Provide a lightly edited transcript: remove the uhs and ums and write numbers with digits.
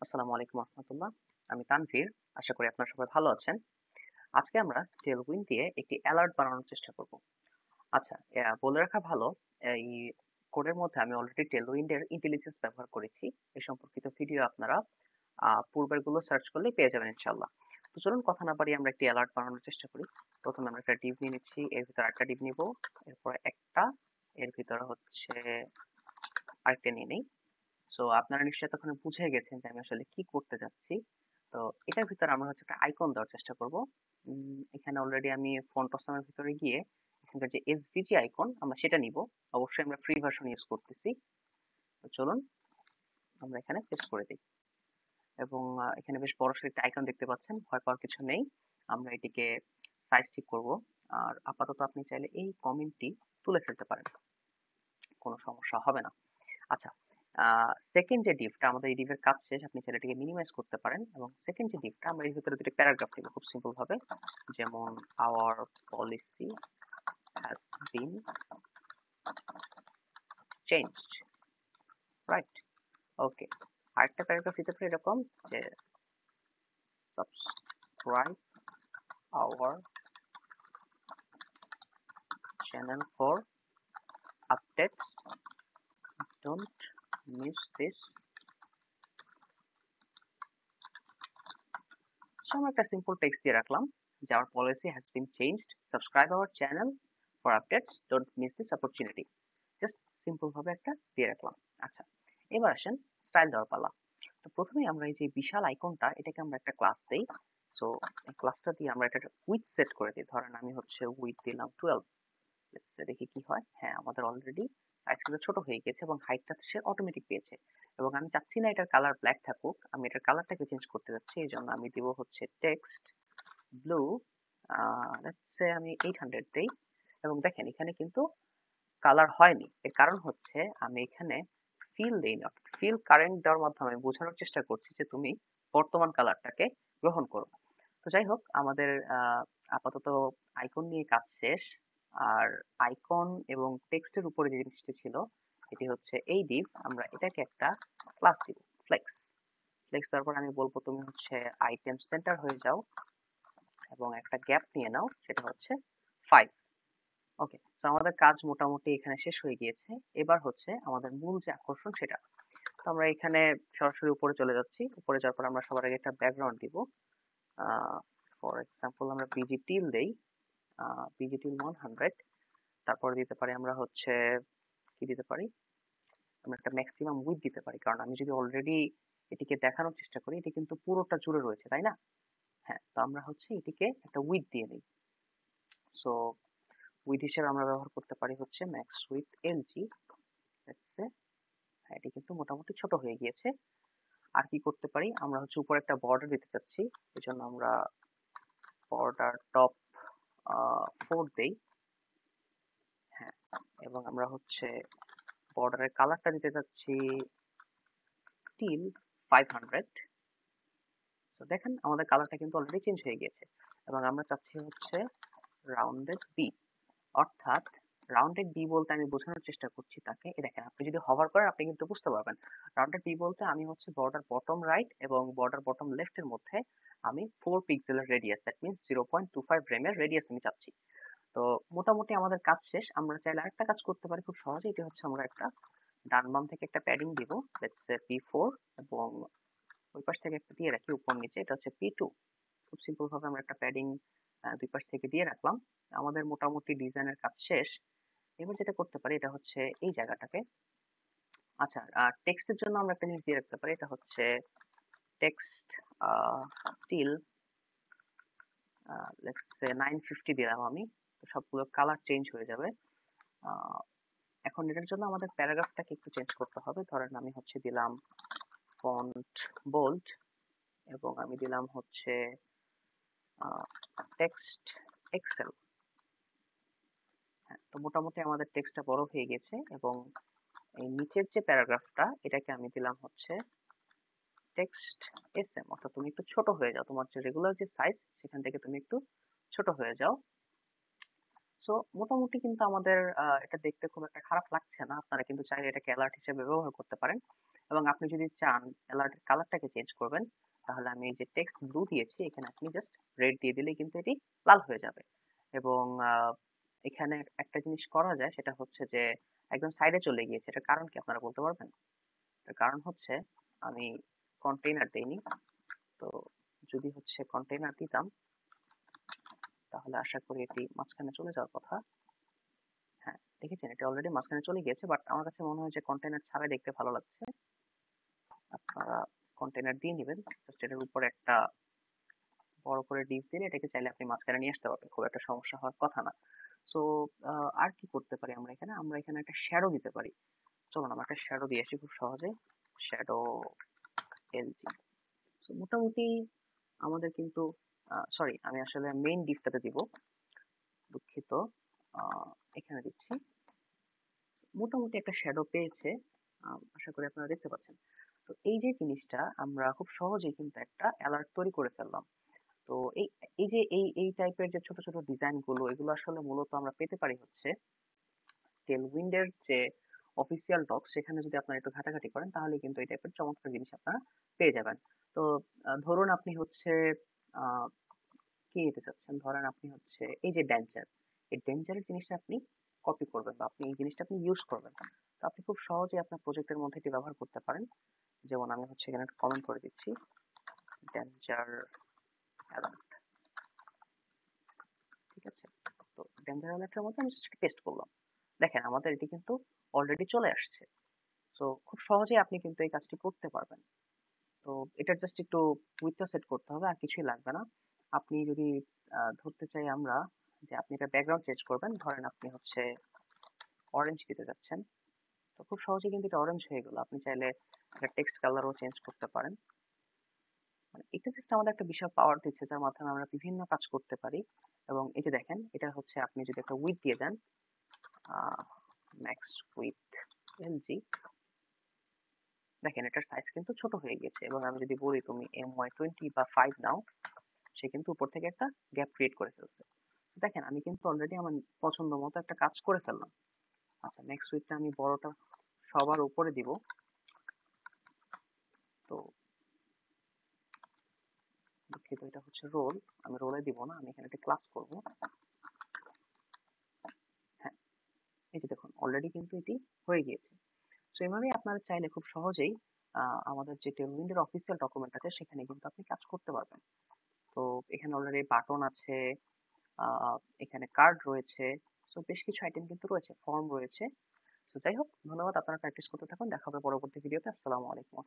আসসালামু আলাইকুম রহমতুল্লাহ। আমি তানভীর। আশা করি আপনারা সবাই ভালো আছেন। আজকে আমরা টেলউইন্ড দিয়ে একটি অ্যালার্ট বানানোর চেষ্টা করব। আচ্ছা, বলে রাখা ভালো, এই কোডের মধ্যে আমি অলরেডি টেলউইন্ডের ইন্টেলিজেন্স ব্যবহার করেছি। এই সম্পর্কিত ভিডিও আপনারা পূর্বের গুলো সার্চ করলেই পেয়ে যাবেন ইনশাআল্লাহ। তো চলুন কথা না বাড়িয়ে আমরা একটি অ্যালার্ট বানানোর চেষ্টা করি। প্রথমে আমরা একটা ডিভ নিয়ে নিচ্ছি, এর ভিতরে আরেকটা ডিভ নিব, এরপরে একটা, এর ভিতরে হচ্ছে আরেকটা নিয়ে নিই। সো আপনারা নিশ্চয়ই এতক্ষণে বুঝে গেছেন যে আমি আসলে কি করতে যাচ্ছি। তো এটার ভিতরে আমরা হচ্ছে একটা আইকন দেওয়ার চেষ্টা করব। এখানে অলরেডি আমি ফন্ট অপশনের ভিতরে গিয়ে এখানকার যে এসভিজি আইকন আমরা সেটা নিব। অবশ্যই আমরা ফ্রি ভার্সন ইউজ করতেছি। তো চলুন আমরা এখানে পেস্ট করে দিই এবং এখানে বেশ বড়সড় একটা আইকন দেখতে পাচ্ছেন। ভয় পাওয়ার কিছু নেই। আমরা এটিকে সাইজ ঠিক করব। আর আপাতত আপনি চাইলে এই কমেন্টটি তুলে ফেলতে পারেন, কোনো সমস্যা হবে না। আচ্ছা, সেকেন্ড যে ডিভটা, আমাদের এই ডিভের কাজ শেষ। আপনি চাইলে এটাকে মিনিমাইজ করতে পারেন এবং সেকেন্ড যে ডিভটা আমরা এর ভিতরে দুটো প্যারাগ্রাফ দিব খুব সিম্পল ভাবে, যেমন our policy has been changed, right? Okay, আরেকটা প্যারাগ্রাফ দিতে পারি এরকম যে subscribe our channel for updates, don't miss this. So আমরা একটা সিম্পল টেক্সট দিয়ে রাখলাম যে our policy has been changed, subscribe our channel for updates, don't miss this opportunity. Just simple ভাবে একটা দিয়ে রাখলাম। আচ্ছা, এবার আসেন স্টাইল দেওয়ার পালা। তো প্রথমেই আমরা এই যে বিশাল আইকনটা, এটাকে আমরা একটা ক্লাস দেই। সো এই ক্লাসটা দিয়ে আমরা একটা উইডথ সেট করে দিই। ধরেন আমি হচ্ছে উইডথ দিলাম 12। দেখি কি হয়। হ্যাঁ, আমাদের অলরেডি সাইজ কিন্তু ছোট হয়ে গেছে এবং হাইটটা সে অটোমেটিক পেয়েছে। এবং আমি চাচ্ছি না এটার কালার ব্ল্যাক থাকুক, আমি এটার কালারটাকে চেঞ্জ করতে যাচ্ছি। এই জন্য আমি দিব হচ্ছে টেক্সট ব্লু, লেটস সে আমি 800 দেই। এবং দেখেন এখানে কিন্তু কালার হয়নি। এর কারণ হচ্ছে আমি এখানে ফিল দেই না। ফিল কারেন্ট দেওয়ার মাধ্যমে আমি বোঝানোর চেষ্টা করছি যে তুমি বর্তমান কালারটাকে গ্রহণ করো। তো যাই হোক, আমাদের আপাতত আইকন নিয়ে কাজ শেষ। আর আইকন এবং টেক্সটের উপরে যে জিনিসটি ছিল, এটি হচ্ছে এই ডিভ। আমরা এটাকে একটা ক্লাস দিব, ফ্লেক্স। ফ্লেক্স দেওয়ার পর আমি বলবো তুমি হচ্ছে আইটেম সেন্টার হয়ে যাও এবং একটা গ্যাপ নিয়ে নাও, সেটা হচ্ছে 5। ওকে, তো আমাদের কাজ মোটামুটি এখানে শেষ হয়ে গিয়েছে। এবার হচ্ছে আমাদের মূল যে আকর্ষণ সেটা। তো আমরা এখানে সরাসরি উপরে চলে যাচ্ছি। উপরে যাওয়ার পর আমরা সবার আগে একটা ব্যাকগ্রাউন্ড দিব। ফর এক্সাম্পল আমরা পিজি টিল দেই, পিজি টিল 100। তারপরে দিতে পারি আমরা হচ্ছে কি দিতে পারি, আমরা একটা ম্যাক্সিমাম উইডথ দিতে পারি। কারণ আমি যদি অলরেডি এটিকে দেখানোর চেষ্টা করি, এটি কিন্তু পুরোটা জুড়ে রয়েছে, তাই না? হ্যাঁ, তো আমরা হচ্ছে এটিকে একটা উইডথ দিয়ে নিই। সো উইডথ হিসেবে আমরা ব্যবহার করতে পারি হচ্ছে ম্যাক্স উইথ এলজি। হ্যাঁ, এটি কিন্তু মোটামুটি ছোট হয়ে গিয়েছে। আর কি করতে পারি, আমরা হচ্ছে উপরে একটা বর্ডার দিতে চাচ্ছি। এই জন্য আমরা বর্ডার টপ 4 দেই। হ্যাঁ, এবং আমরা হচ্ছে বর্ডারের কালারটা দিতে চাচ্ছি টিল 500। তো দেখেন আমাদের কালারটা কিন্তু অলরেডি চেঞ্জ হয়ে গিয়েছে। এবং আমরা চাচ্ছি হচ্ছে রাউন্ডেড বি, অর্থাৎ রাউন্ডেড বি বলতে আমি বোঝানোর চেষ্টা করছি তাকে, এই দেখেন আপনি যদি হভার করেন আপনি কিন্তু বুঝতে পারবেন। রাউন্ডেড বি বলতে আমি হচ্ছে বর্ডার বটম রাইট এবং বর্ডার বটম লেফট এর মধ্যে আমি 4 পিক্সেলের রেডিয়াস, দ্যাট মিন্স 0.25 রেমের রেডিয়াস আমি চাচ্ছি। তো মোটামুটি আমাদের কাজ শেষ। আমরা চাইলে আরেকটা কাজ করতে পারি খুব সহজে। এটি হচ্ছে আমরা একটা ডান বাম থেকে একটা প্যাডিং দিব, লেটস সে P4, এবং ওই পাশ থেকে একটা দিয়ে রাখি উপর নিচে, এটা হচ্ছে P2। খুব সিম্পল ভাবে আমরা একটা প্যাডিং দুই পাশ থেকে দিয়ে রাখলাম। আমাদের মোটামুটি ডিজাইনের কাজ শেষ। এবার যেটা করতে পারি এটা হচ্ছে এই জায়গাটাকে, আচ্ছা, টেক্সটের জন্য আমরা একটা জিনিস দিয়ে রাখতে পারি। এটা হচ্ছে টেক্সট স্টিল, লেটস সে 950 দিলাম আমি। তো সবগুলো কালার চেঞ্জ হয়ে যাবে। আহ, এখন এটার জন্য আমাদের প্যারাগ্রাফটাকে একটু চেঞ্জ করতে হবে। ধরেন আমি হচ্ছে দিলাম ফন্ট বোল্ড এবং আমি দিলাম হচ্ছে টেক্সট এক্সেল। হ্যাঁ, তো মোটামুটি আমাদের টেক্সটটা বড় হয়ে গেছে এবং এই নিচের যে প্যারাগ্রাফটা এটাকে আমি দিলাম হচ্ছে টেক্সট এসএম, অর্থাৎ তুমি একটু ছোট হয়ে যাও, তোমার যে রেগুলার যে সাইজ সেখান থেকে তুমি একটু ছোট হয়ে যাও। সো মোটামুটি কিন্তু আমাদের এটা দেখতে খুব একটা খারাপ লাগছে না। আপনারা কিন্তু চাইলে এটাকে অ্যালার্ট হিসেবে ব্যবহার করতে পারেন এবং আপনি যদি চান অ্যালার্টের কালারটাকে চেঞ্জ করবেন, তাহলে আমি এই যে টেক্সট ব্লু দিয়েছি, এখানে আপনি জাস্ট রেড দিয়ে দিলেই কিন্তু এটি লাল হয়ে যাবে। এবং এখানে একটা জিনিস করা যায়, সেটা হচ্ছে যে একদম সাইডে চলে গিয়েছে। এটার কারণ কি আপনারা বলতে পারবেন? এটার কারণ হচ্ছে আমি কন্টেইনার দেইনি। তো যদি হচ্ছে কন্টেইনার দিতাম, তাহলে আশা করি এটি মাঝখানে চলে যাওয়ার কথা। হ্যাঁ, দেখেছেন এটা অলরেডি মাঝখানে চলে গিয়েছে, বাট আমার কাছে মনে হয় যে কন্টেইনার ছাড়াই দেখতে ভালো লাগছে। আপনারা কন্টেইনার দিয়ে নিবেন, জাস্ট এটার উপরে একটা বড় করে ডিপ দিলে এটাকে চাইলে আপনি মাঝখানে নিয়ে আসতে পারবেন, খুব একটা সমস্যা হওয়ার কথা না। সো আর কি করতে পারি আমরা এখানে একটা শ্যাডো দিতে পারি। চলুন আমরা একটা শ্যাডো দিয়ে আসি খুব সহজে। Shadow LG. সো মোটামুটি আমাদের কিন্তু সরি, আমি আসলে মেইন ডিপটাতে দিব, দুঃখিত। এখানে দিচ্ছি। মোটামুটি একটা শ্যাডো পেয়েছে, আশা করি আপনারা দেখতে পাচ্ছেন। তো এই যে জিনিসটা আমরা খুব সহজেই কিন্তু একটা অ্যালার্ট তৈরি করে ফেললাম। তো এই এই যে এই টাইপের যে ছোট ছোট ডিজাইন গুলো, এগুলো আসলে মূলত আমরা পেতে পারি হচ্ছে টেলউইন্ডের যে অফিসিয়াল ডক্স, সেখানে যদি আপনারা একটু ঘাটাঘাটি করেন, তাহলে কিন্তু এই টাইপের চমৎকার জিনিস আপনারা পেয়ে যাবেন। তো ধরুন আপনি হচ্ছে আহ কি নিতে চাচ্ছেন, ধরেন আপনি হচ্ছে এই যে ডেঞ্জার, এই ডেঞ্জারের জিনিসটা আপনি কপি করবেন বা আপনি এই জিনিসটা আপনি ইউজ করবেন। তো আপনি খুব সহজেই আপনার প্রজেক্টের মধ্যে এটি ব্যবহার করতে পারেন। যেমন আমি হচ্ছে এখানে একটা কমেন্ট করে দিচ্ছি, ডেঞ্জার অ্যালার্ট। ঠিক আছে, তো ডেঞ্জার অ্যালার্টের মধ্যে আমি পেস্ট করলাম। দেখেন আমাদের এটি কিন্তু অলরেডি চলে আসছে। সো খুব সহজেই আপনি কিন্তু এই কাজটি করতে পারবেন। তো এটার জাস্ট একটু উইথটা সেট করতে হবে, আর কিছুই লাগবে না। আপনি যদি ধরতে চাই আমরা যে আপনি এটা ব্যাকগ্রাউন্ড চেঞ্জ করবেন, ধরেন আপনি হচ্ছে অরেঞ্জ দিতে যাচ্ছেন, তো খুব সহজে কিন্তু এটা অরেঞ্জ হয়ে গেল। আপনি চাইলে এটা টেক্সট কালারও চেঞ্জ করতে পারেন। মানে এটা জাস্ট আমাদের একটা বিশাল পাওয়ার দিচ্ছে, যার মাধ্যমে আমরা বিভিন্ন কাজ করতে পারি। এবং এই যে দেখেন, এটা হচ্ছে আপনি যদি একটা উইথ দিয়ে দেন, ম্যাক্স উইথ এলজি, দেখেন এটার সাইজ কিন্তু ছোট হয়ে গেছে। এবং আমি যদি বলি তুমি MY20 বা 5 নাও, সে কিন্তু উপর থেকে একটা গ্যাপ ক্রিয়েট করে ফেলছে। তো দেখেন আমি কিন্তু অলরেডি আমার পছন্দ মতো একটা কাজ করে ফেললাম। আচ্ছা, নেক্সট উইথটা আমি বড়টা সবার উপরে দিব। তো দুঃখিত, এটা হচ্ছে রোল, আমি রোলে দিব না, আমি এখানে একটা ক্লাস করব। হ্যাঁ, এই যে দেখুন অলরেডি কিন্তু এটি হয়ে গিয়েছে। তো এভাবেই আপনারা চাইলে খুব সহজেই আমাদের যে টেলউইন্ডের অফিসিয়াল ডকুমেন্ট আছে, সেখানে কিন্তু আপনি কাজ করতে পারবেন। তো এখানে অলরেডি বাটন আছে, এখানে কার্ড রয়েছে, সো বেশ কিছু আইটেম কিন্তু রয়েছে, ফর্ম রয়েছে। তো যাই হোক, ধন্যবাদ, আপনারা প্র্যাকটিস করতে থাকুন। দেখা হবে পরবর্তী ভিডিওতে। আসসালামু আলাইকুম।